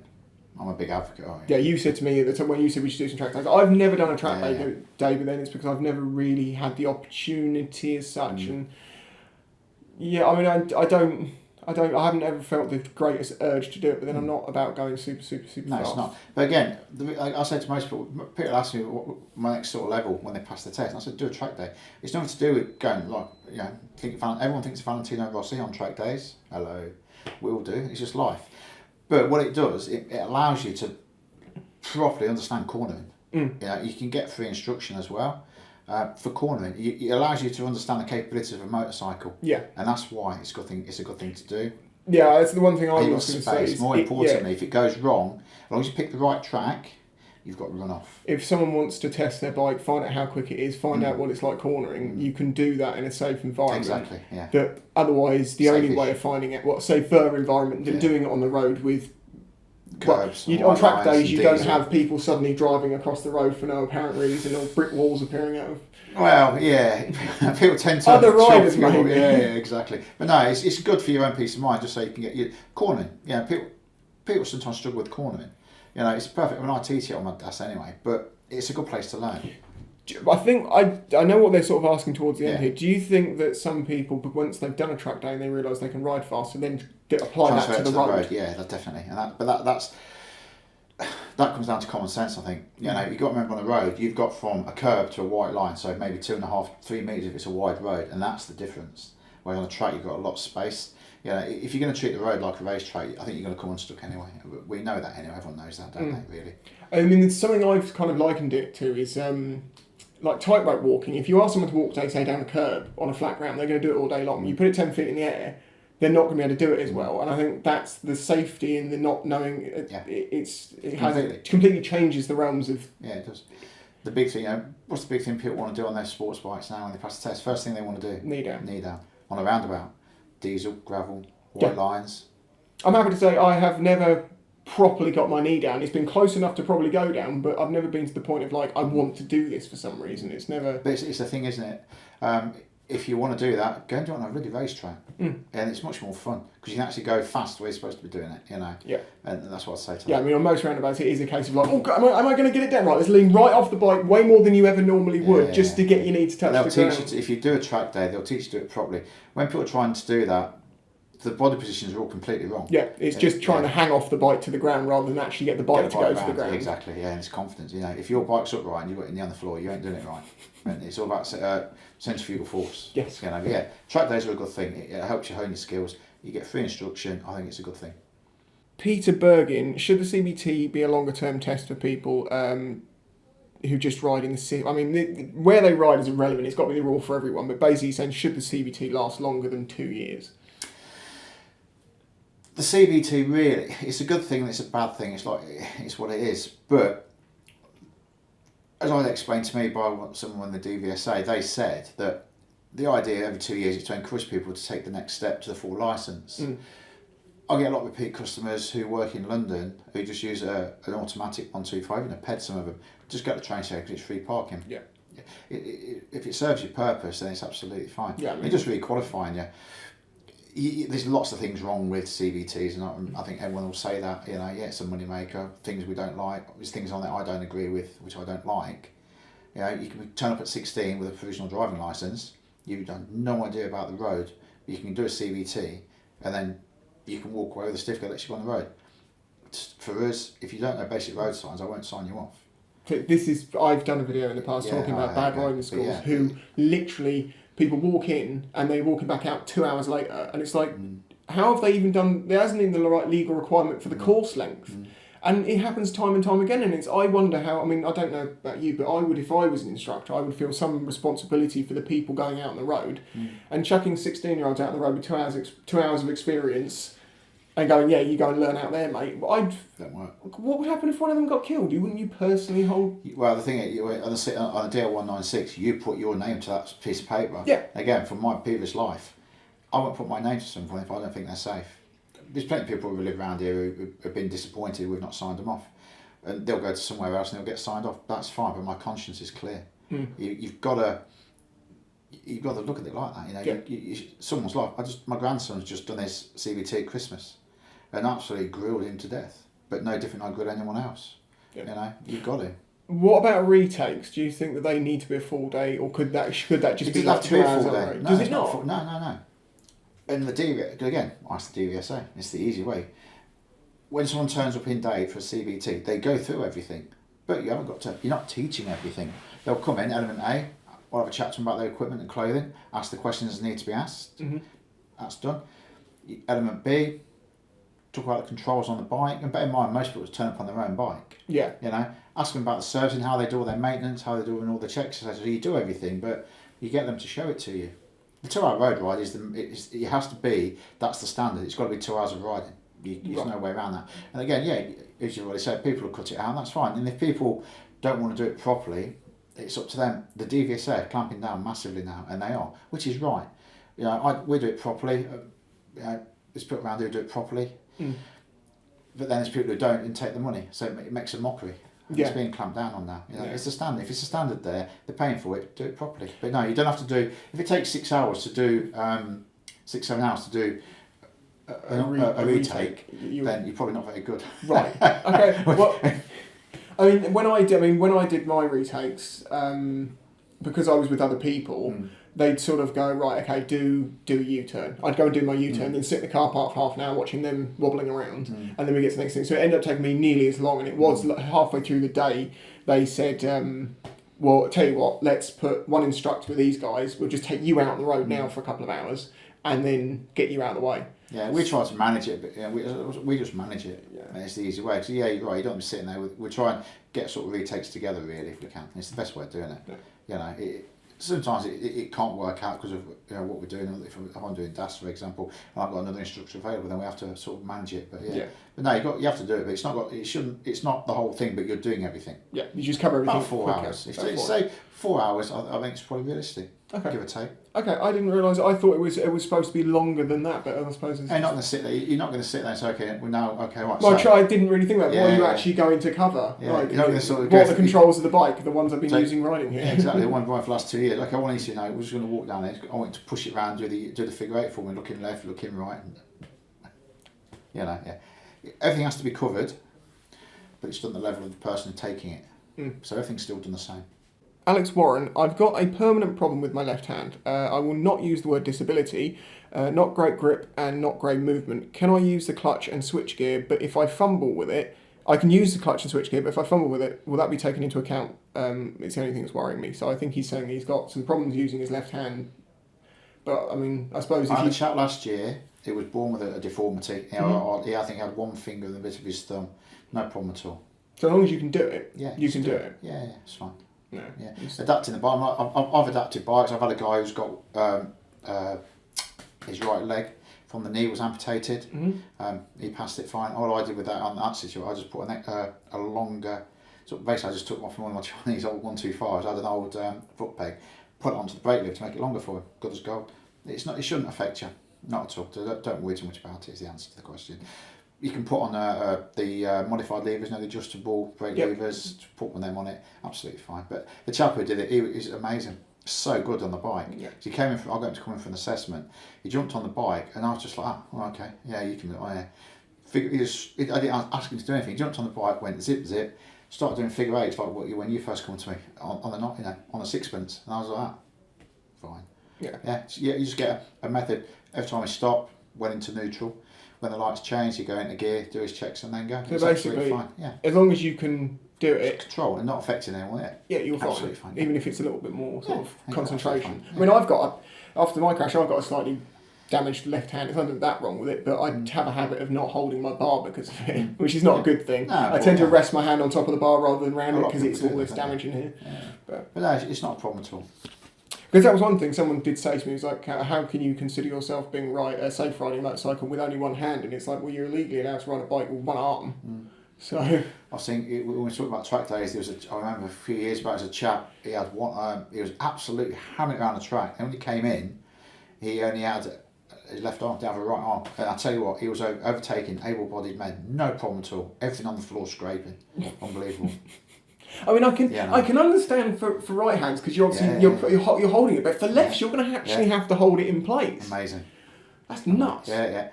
I'm a big advocate of it. Yeah, you said to me at the time when you said we should do some track days. I've never done a track day, but then it's because I've never really had the opportunity as such. And yeah, I mean, I haven't ever felt the greatest urge to do it, but then I'm not about going super fast. No, it's not. But again, I say to most people ask me what my next sort of level when they pass the test. And I said, do a track day. It's nothing to do with going like, everyone thinks Valentino Rossi on track days. Hello, we all do. It's just life. But what it does, it allows you to properly understand cornering. You can get free instruction as well. For cornering, it allows you to understand the capabilities of a motorcycle. Yeah. And that's why it's a good thing to do. Yeah, that's the one thing I was going to say. More importantly, if it goes wrong, as long as you pick the right track, you've got to run off. If someone wants to test their bike, find out how quick it is, find out what it's like cornering, you can do that in a safe environment. Exactly, yeah. But otherwise, the only way of finding it, safer environment than doing it on the road with curbs. On track days, you don't have people suddenly driving across the road for no apparent reason, or brick walls appearing out of. Well, yeah, people tend to. Other riders, maybe. Yeah, exactly. But no, it's good for your own peace of mind, just so you can get your cornering. Yeah, people sometimes struggle with cornering. It's perfect. I mean, I teach it on my DAS anyway, but it's a good place to learn. I think I know what they're sort of asking towards the end here. Do you think that some people, once they've done a track day and they realise they can ride faster, then apply that to the road? Yeah, definitely. And that comes down to common sense, I think. You've got to remember on the road, you've got from a curb to a white line, so maybe 2.5, 3 metres if it's a wide road, and that's the difference. Where on a track you've got a lot of space. If you're going to treat the road like a racetrack, I think you're going to come unstuck anyway. We know that anyway. Everyone knows that, don't they? Really. I mean, it's something I've kind of likened it to is like tightrope walking. If you ask someone to walk, say down a curb on a flat ground, they're going to do it all day long. You put it 10 feet in the air, they're not going to be able to do it as well. And I think that's the safety in the not knowing. It completely changes the realms of. Yeah, it does. The big thing, what's the big thing people want to do on their sports bikes now when they pass the test? First thing they want to do. Knee down. Knee down. On a roundabout. Diesel, gravel, white lines. I'm happy to say I have never properly got my knee down. It's been close enough to probably go down, but I've never been to the point of I want to do this for some reason. It's never. But it's the thing, isn't it? If you want to do that, go and do it on a really racetrack, and it's much more fun because you can actually go fast where you're supposed to be doing it. Yeah. And that's what I'd say to. Yeah, I mean, on most roundabouts, it is a case of God, am I going to get it down right? Let's lean right off the bike, way more than you ever normally would, just to get your knee to touch the ground. They'll teach you if you do a track day, they'll teach you to do it properly. When people are trying to do that, the body positions are all completely wrong. Yeah, it's just trying to hang off the bike to the ground rather than actually get the bike to go to the ground. Exactly, yeah, and it's confidence. If your bike's upright and you've got your knee on the floor, you ain't doing it right. And it's all about centrifugal force. Yes. Track days are a good thing. It helps you hone your skills. You get free instruction. I think it's a good thing. Peter Bergin, should the CBT be a longer term test for people who just ride in the city? I mean, where they ride is irrelevant. It's got to be the rule for everyone. But basically saying, should the CBT last longer than 2 years? The CBT really, it's a good thing and it's a bad thing. It's what it is. But as I explained to me by someone in the DVSA, they said that the idea every 2 years is to encourage people to take the next step to the full licence. I get a lot of repeat customers who work in London who just use an automatic 125 and a PED, some of them. Just go to the train station because it's free parking. Yeah. If it serves your purpose, then it's absolutely fine. Yeah, I mean, it's just really qualifying you. There's lots of things wrong with CBTs, and I think everyone will say that. It's a money maker. Things we don't like. There's things on it I don't agree with, which I don't like. You can turn up at 16 with a provisional driving licence. You've done no idea about the road. You can do a CBT, and then you can walk away with a certificate that lets you go on the road. For us, if you don't know basic road signs, I won't sign you off. I've done a video in the past talking about bad riding schools who literally, people walk in and they're walking back out 2 hours later, and it's like, how have they even done, there hasn't even the right legal requirement for the course length. And it happens time and time again, and I wonder how, I mean, I don't know about you, but I would, if I was an instructor, I would feel some responsibility for the people going out on the road, and chucking 16-year-olds out on the road with 2 hours of experience, and going, yeah, you go and learn out there, mate. Don't work. What would happen if one of them got killed? Wouldn't you personally hold? Well, the thing is, on a DL196, you put your name to that piece of paper. Yeah. Again, from my previous life, I won't put my name to something if I don't think they're safe. There's plenty of people who live around here who have been disappointed we've not signed them off. And they'll go to somewhere else and they'll get signed off. That's fine, but my conscience is clear. You've got to look at it like that. Someone's life. My grandson's just done his CBT at Christmas, and absolutely grilled him to death. But no different than I grilled anyone else. Yeah. You've got to. What about retakes? Do you think that they need to be a full day, or could that just be like 2 hours on the road? Does it not? No. And the DV, again, ask the DVSA. It's the easy way. When someone turns up in day for a CBT, they go through everything, but you're not teaching everything. They'll come in, element A, I'll have a chat to them about their equipment and clothing, ask the questions that need to be asked. That's done. Element B, talk about the controls on the bike, and bear in mind, most people turn up on their own bike. Yeah. Ask them about the servicing, how they do all their maintenance, how they do all the checks, so you do everything, but you get them to show it to you. The 2 hour road ride it has to be, that's the standard. It's got to be 2 hours of riding. There's no way around that. And again, as you've already said, people will cut it out, and that's fine. And if people don't want to do it properly, it's up to them. The DVSA are clamping down massively now, and they are, which is right. We do it properly. There's people around who do it properly, but then there's people who don't and take the money, so it makes a mockery. It's being clamped down on now. It's the standard. If it's a standard there, they're paying for it. Do it properly. But no, you don't have to do. If it takes 6 hours to do, 6-7 hours to do a retake, then you're probably not very good. Right. Okay. Well, when I did my retakes, because I was with other people, they'd sort of go, right, okay, do a U-turn. I'd go and do my U-turn, then sit in the car park for half an hour watching them wobbling around, and then we get to the next thing. So it ended up taking me nearly as long, and it was halfway through the day, they said, well, I'll tell you what, let's put one instructor with these guys, we'll just take you out on the road now for a couple of hours, and then get you out of the way. Yeah, we try to manage it, but we just manage it. And it's the easy way. So you're right, you don't be sitting there. We try and get sort of retakes together, really, if we can. It's the best way of doing it. Sometimes it can't work out because of what we're doing. If I'm doing DAS, for example, and I've got another instructor available, then we have to sort of manage it. But but no, you have to do it. But it's not the whole thing. But you're doing everything. Yeah, you just cover everything. About 4 hours. Say 4 hours. I think it's probably realistic. Okay. Give or take. Okay, I didn't realise. I thought it was supposed to be longer than that, but I suppose it's... You're not going to sit there. You're not going to sit there and say, okay, well, now, okay, right. Well, I didn't really think about what are you actually going to cover. Yeah. Like, You're not going to sort of what are the controls of the bike, the ones I've been using riding here. Yeah, exactly. The one I've ride for the last 2 years. Like, I want you to know, we're just going to walk down there. I want you to push it around, do the figure eight for me, looking left, looking right. And, everything has to be covered, but it's done at the level of the person taking it. So everything's still done the same. Alex Warren, I've got a permanent problem with my left hand. I will not use the word disability, not great grip and not great movement. Can I use the clutch and switch gear, but if I fumble with it, I can use the clutch and switch gear, but if I fumble with it, will that be taken into account? It's the only thing that's worrying me. So I think he's saying he's got some problems using his left hand. But, I mean, I suppose if I had a chap last year, he was born with a deformity. I think he had one finger and a bit of his thumb. No problem at all. So as long as you can do it, you can do it. Yeah, it's fine. No. Yeah, adapting the bike. I've adapted bikes. I've had a guy who's got his right leg from the knee was amputated. He passed it fine. All I did with that on that situation, I just put a longer. So basically, I just took one from one of my Chinese old 125s. I had an old foot peg, put it onto the brake lift to make it longer for him. Good as gold. It shouldn't affect you, not at all. Don't worry too much about it. Is the answer to the question. You can put on the modified levers, the adjustable brake levers, put one of them on it, absolutely fine. But the chap who did it, he was amazing, so good on the bike. So he came in, I got him to come in for an assessment, he jumped on the bike, and I was just like, okay, yeah, you can do it. I didn't ask him to do anything, he jumped on the bike, went zip, started doing figure eights, like when you first come to me, on a sixpence, and I was like, fine. You just get a method, every time I stop, went into neutral. When the lights change, you go into gear, do his checks, and then go. So it's basically, fine. Yeah. As long as you can do it, control and not affecting anyone. Yeah, you're fine. Absolutely fine. Even if it's a little bit more sort of concentration. Yeah. I mean, after my crash, I've got a slightly damaged left hand. There's nothing that wrong with it, but I have a habit of not holding my bar because of it, which is not a good thing. No, I tend to rest my hand on top of the bar rather than around it because it's all this damage in here. Yeah. But no, it's not a problem at all. Because that was one thing someone did say to me, was like, how can you consider yourself being safe riding a motorcycle with only one hand? And it's like, well, you're illegally allowed to ride a bike with one arm. So I think when we talk about track days, I remember a few years back, as a chap, he had one. He was absolutely hammering around the track, and when he came in, he only had his left arm, didn't have a right arm. And I tell you what, he was overtaking able-bodied men, no problem at all. Everything on the floor scraping, unbelievable. I mean, I can understand for right hands because you're obviously you're holding it, but for lefts you're going to actually have to hold it in place. Amazing. That's nuts. Yeah.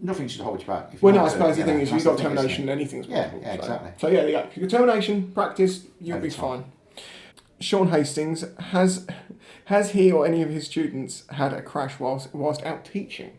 Nothing should hold you back. Well, no, I suppose the thing is, you've got determination, anything's possible. Yeah, exactly. So yeah, determination, practice, you'll be fine. Sean Hastings, has he or any of his students had a crash whilst out teaching?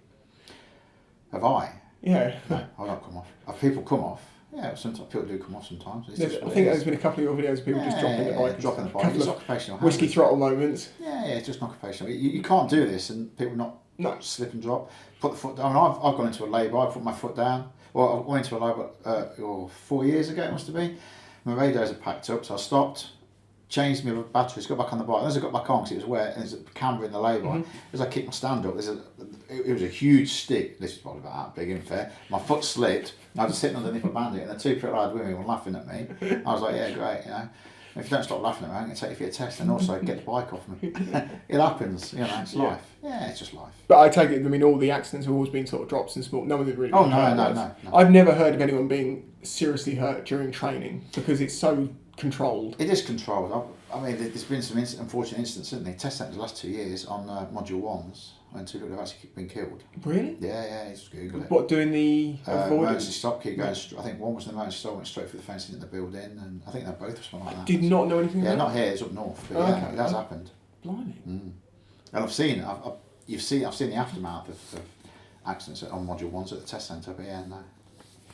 Have I? Yeah. No, I've not come off. Have people come off? Yeah, sometimes people do come off sometimes. I think there's been a couple of your videos of people just dropping the bike. Dropping the bike. It's occupational hazard. Whiskey throttle moments. Yeah, it's just an occupational. You can't do this and people not slip and drop. Put the foot down. I mean, I've gone into a labour. I put my foot down. Well, I went into a labour 4 years ago. It must have been. My radios are packed up, so I stopped, changed my batteries, got back on the bike. As I got back on, because it was wet, and there's a camber in the labour. As I kicked my stand up, it was a huge stick. This is probably about that big, in fair. My foot slipped. I was sitting underneath a bandit, and the two people I had with me were laughing at me. I was like, yeah, great, you know. If you don't stop laughing at me, I'm going to take you for your test and also get the bike off me. It happens, you know, it's life. Yeah, it's just life. But I take it, I mean, all the accidents have always been sort of drops and small. None of them really. Oh, no. I've never heard of anyone being seriously hurt during training because it's so controlled. It is controlled. I mean, there's been some unfortunate incidents, isn't there? Test centres the last 2 years on Module 1s when two people have actually been killed. Really? Yeah, just Google it. What, doing the emergency stop, keep going. I think one was an emergency stop, went straight through the fencing in the building, and I think they're both or something like that. Did not know anything about not here, it's up north, but yeah, it has happened. Blimey. And I've seen the aftermath of accidents on Module 1s at the test centre, but yeah, no.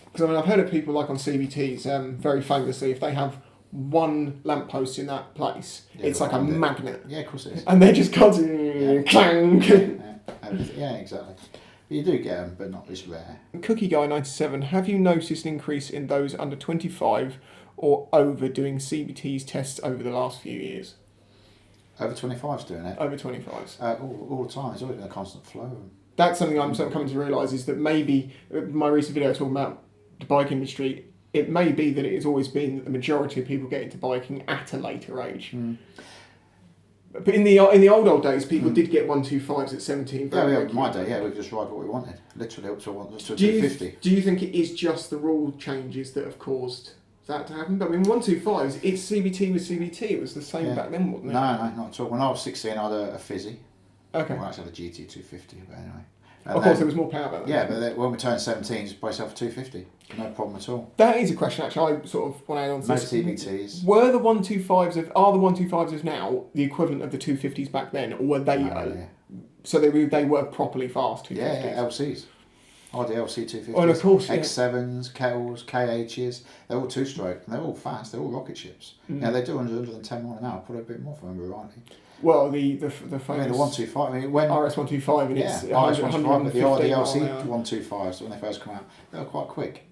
Because I mean, I've heard of people like on CBTs, very famously, if they have one lamppost in that place, it's like a magnet. Yeah, of course it is. And they're just constantly clang. Yeah, exactly. But you do get them, but not as rare. Cookie Guy 97, have you noticed an increase in those under 25 or over doing CBTs tests over the last few years? Over 25's doing it? Over 25s. All the time. There's always been a constant flow of them. That's something I'm sort of coming to realise is that maybe my recent video talking about the bike industry, it may be that it has always been that the majority of people get into biking at a later age. But in the old days, people did get 125s at 17. Yeah, my day, we could just ride what we wanted, literally up to 250. Do you think it is just the rule changes that have caused that to happen? But I mean, 125s, it's CBT with CBT. It was the same back then, wasn't it? No, not at all. When I was 16, I had a Fizzy. Okay. Well, I actually had a GT 250, but anyway. Of course, there was more power back then. Yeah, but when we turned 17, just buy yourself a 250. No problem at all. That is a question, actually. I sort of want to add on to this. No CBTs. Are the 125s of now the equivalent of the 250s back then, or were they? So they were properly fast 250s. Yeah, LCs. I had the LC 250s. Oh, and of course, X7s, Kettles, KHs. They're all two-stroke and they're all fast. They're all rocket ships. Yeah, they do 110 miles an hour. Probably a bit more if I remember rightly. Well, the famous. I mean, the 125. I mean, when RS125 and it's RS125, but the LC 150 125s when they first come out, they were quite quick.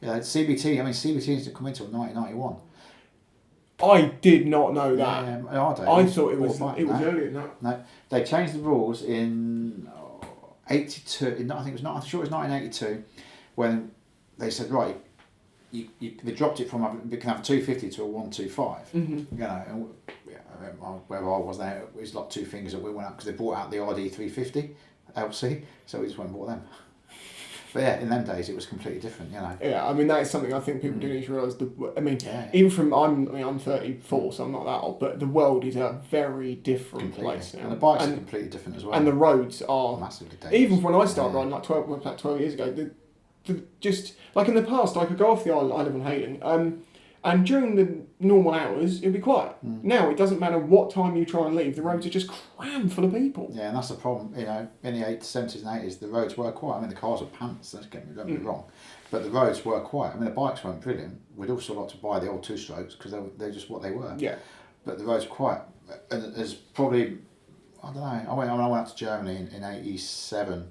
Yeah, CBT. I mean, CBT didn't come until 1991. I did not know that. I thought it was earlier than that. No, they changed the rules in 82. I think it was not. I'm sure it was 1982 when they said right. They dropped it from you can have a 250 to a 125. You know, and where I was there, it was like two fingers that we went out because they brought out the RD 350 LC, so we just went and bought them. But yeah, in them days it was completely different, you know. Yeah, I mean that is something I think people do need to realise. Even from I'm 34, so I'm not that old, but the world is a very different place now. And the bikes are completely different as well. And the roads are massively dangerous. Even when I started riding like 12 years ago, just like in the past, I could go off the island. I live in Hayling, And during the normal hours, it'd be quiet. Now, it doesn't matter what time you try and leave, the roads are just crammed full of people. Yeah, and that's the problem. You know, in the 70s and 80s, the roads were quiet. I mean, the cars were pants, don't me wrong. But the roads were quiet. I mean, the bikes weren't brilliant. We'd also like to buy the old two-strokes because they're just what they were. Yeah. But the roads were quiet. And there's probably, I don't know, I went out to Germany in 87,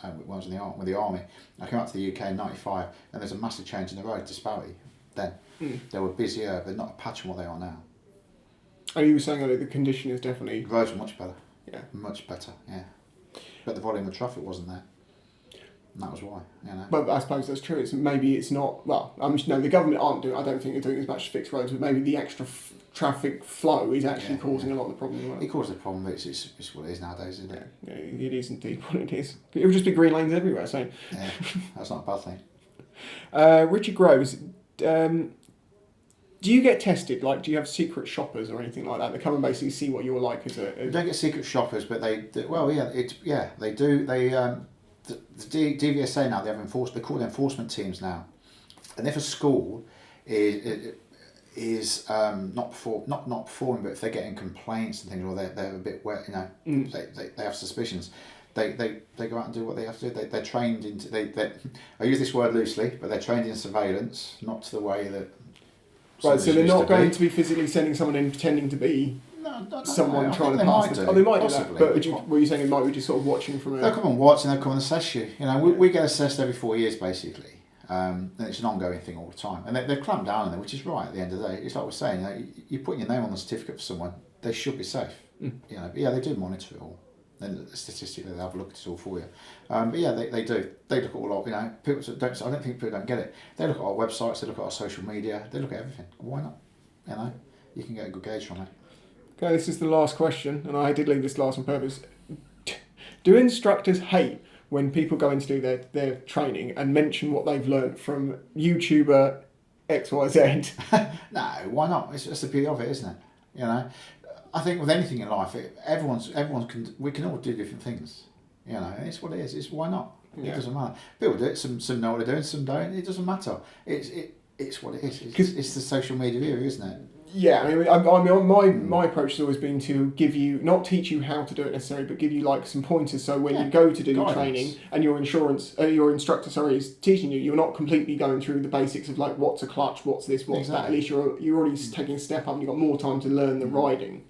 when I was with the army. I came out to the UK in 95, and there's a massive change in the road disparity then. They were busier, but not a patch on what they are now. And you were saying that the condition is definitely... The roads were much better. Yeah. Much better, yeah. But the volume of traffic wasn't there. And that was why, you know. But I suppose that's true. Maybe it's not... Well, the government aren't doing... I don't think they're doing as much to fix roads, but maybe the extra traffic flow is actually causing a lot of the problem. It caused the problem, but it's what it is nowadays, isn't it? Yeah, it is indeed what it is. It would just be green lanes everywhere, so... Yeah, that's not a bad thing. Richard Groves... do you get tested? Like, do you have secret shoppers or anything like that? They come and basically see what you're like as a... We don't get secret shoppers, but they do. They the DVSA now, they call them enforcement teams now. And if a school is not performing, but if they're getting complaints and things, or they're a bit wet, you know, they have suspicions. They go out and do what they have to do. They're trained into I use this word loosely, but they're trained in surveillance, not to the way that. Right, so they're not going to be physically sending someone in pretending to be someone trying to pass it. Oh, they might possibly. do that. But were you saying it might be just sort of watching from a... They'll come and watch and they'll come and assess you. You know, we get assessed every 4 years basically. And it's an ongoing thing all the time. And they've clamped down on it, which is right at the end of the day. It's like we're saying, you know, you're putting your name on the certificate for someone, they should be safe. You know, but yeah, they do monitor it all. And statistically, they have looked at it all for you. But yeah, they do. They look at all our, you know, people don't. I don't think people don't get it. They look at our websites. They look at our social media. They look at everything. Why not? You know, you can get a good gauge from it. Okay, this is the last question, and I did leave this last on purpose. Do instructors hate when people go in to do their training and mention what they've learnt from YouTuber XYZ? No, why not? It's the beauty of it, isn't it? You know, I think with anything in life, we can all do different things. You know, and it's what it is. It's why not? It doesn't matter. People do it. Some know what they're doing. Some don't. It doesn't matter. It's what it is. It's the social media era, isn't it? Yeah, I mean, my approach has always been to give you, not teach you how to do it necessarily, but give you like some pointers. So when you go to do your training and your instructor is teaching you, you're not completely going through the basics of like what's a clutch, what's this, what's that. At least you're already taking a step up and you've got more time to learn the riding.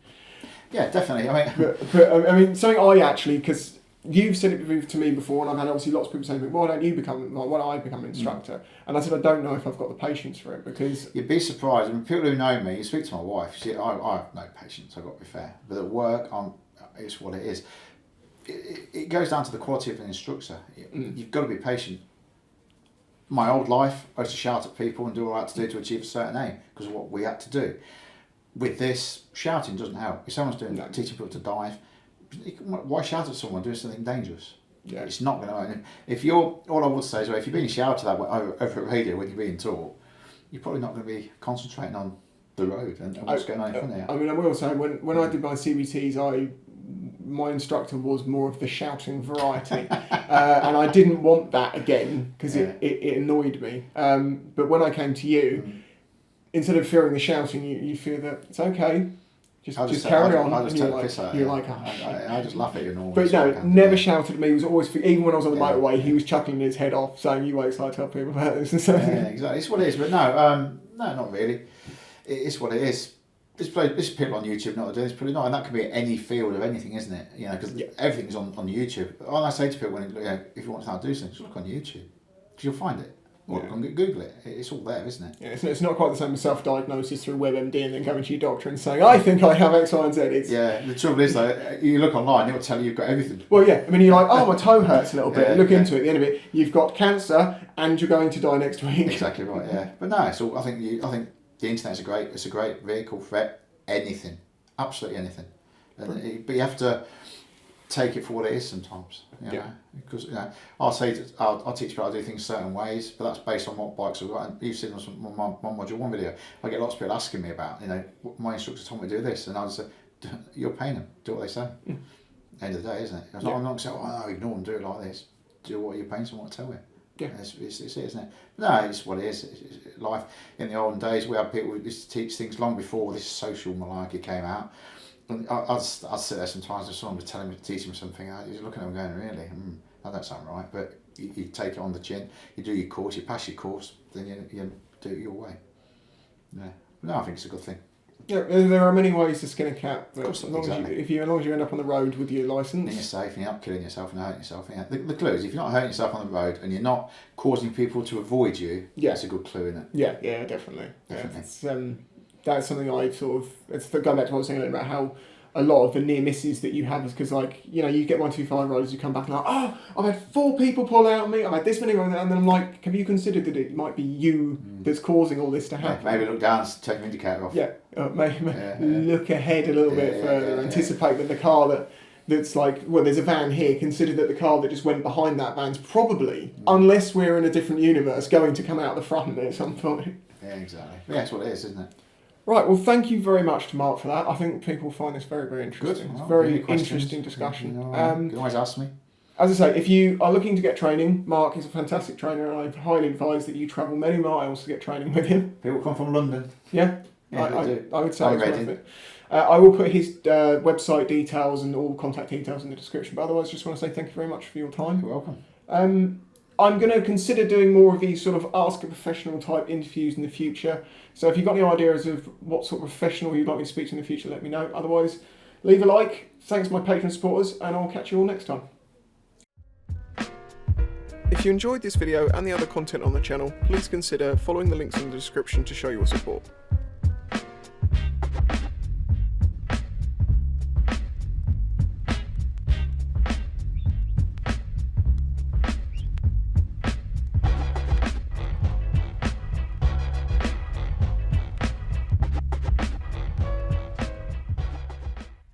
Yeah, definitely. I mean, but I mean, something I actually, because you've said it to me before, and I've had obviously lots of people saying, why don't I become an instructor? And I said, I don't know if I've got the patience for it, because... You'd be surprised. I mean, people who know me, you speak to my wife, I have no patience, I've got to be fair. But at work, it's what it is. It goes down to the quality of an instructor. You've got to be patient. My old life, I used to shout at people and do what I had to do to achieve a certain aim, because of what we had to do. With this, shouting doesn't help. If someone's teaching people to dive, why shout at someone doing something dangerous? Yeah. It's not going to happen. All I would say is, if you're being shouted at over a radio when you're being taught, you're probably not going to be concentrating on the road and what's going on in front of you. I mean, I will say, when I did my CBTs, my instructor was more of the shouting variety, and I didn't want that again because it annoyed me. But when I came to you, instead of fearing the shouting, you fear that it's okay. Just carry on. I just take the piss out of you. I just laugh at you normally. But no, never shouted at me. He was always, even when I was on the motorway, he was chuckling his head off, saying, "You wait till I tell people about this." Yeah, exactly. It's what it is. But no, not really. It's what it is. There's people on YouTube not doing this, probably not, and that can be any field of anything, isn't it? You know, because everything's on YouTube. All I say to people, if you want to know how to do something, just look on YouTube, because you'll find it. Or Google it. It's all there, isn't it? Yeah, it's not quite the same as self-diagnosis through WebMD and then going to your doctor and saying, I think I have X, Y, and Z. The trouble is, though, you look online, it'll tell you you've got everything. Well, yeah. I mean, you're like, oh, my toe hurts a little bit. Look into it. At the end of it, you've got cancer and you're going to die next week. Exactly right. Yeah. But no, it's all. I think the internet is a great vehicle for anything, absolutely anything. But you have to take it for what it is sometimes, you know, because I'll teach people how to do things certain ways, but that's based on what bikes I've got. And you've seen on my module 1 video, I get lots of people asking me about, my instructor told me to do this, and I'll just say, you're paying them, do what they say. End of the day, isn't it? I'm not saying, ignore them, do it like this. Do what you're paying someone to tell you. Yeah. It's it, isn't it? No, it's what it is. It's life. In the olden days, we had people who used to teach things long before this social malarkey came out. And I'd sit there sometimes if someone was telling me, teaching me something, you're looking at them going, really? That don't sound right. But you take it on the chin, you do your course, you pass your course, then you do it your way. Yeah. No, I think it's a good thing. Yeah, there are many ways to skin a cat, but Of course, as long exactly. as you end up on the road with your And licence. you're safe, and you're not killing yourself and hurting yourself. Yeah. The clue is, if you're not hurting yourself on the road and you're not causing people to avoid you, that's a good clue, isn't it? Yeah, definitely. That's something I sort of, it's going back to what I was saying earlier about how a lot of the near misses that you have is because, like, you know, you get 125 riders, you come back and like, oh, I've had 4 people pull out on me, I've had this many, and then I'm like, have you considered that it might be you that's causing all this to happen? Maybe look down, take your indicator off. Yeah, maybe look ahead a little bit further, anticipate that the car that's like, well, there's a van here, consider that the car that just went behind that van's probably, unless we're in a different universe, going to come out the front at some point. Yeah, exactly. Yeah, that's what it is, isn't it? Right, well, thank you very much to Mark for that. I think people find this very, very interesting. Good. It's a very interesting discussion. You can always ask me. As I say, if you are looking to get training, Mark is a fantastic trainer, and I highly advise that you travel many miles to get training with him. People come from London. Yeah, Yeah, they do. I would say I'm it's worth ready. it. I will put his website details and all contact details in the description, but otherwise just want to say thank you very much for your time. You're welcome. I'm going to consider doing more of these sort of Ask a Professional type interviews in the future. So if you've got any ideas of what sort of professional you'd like me to speak to in the future, let me know. Otherwise, leave a like. Thanks to my Patreon supporters, and I'll catch you all next time. If you enjoyed this video and the other content on the channel, please consider following the links in the description to show your support.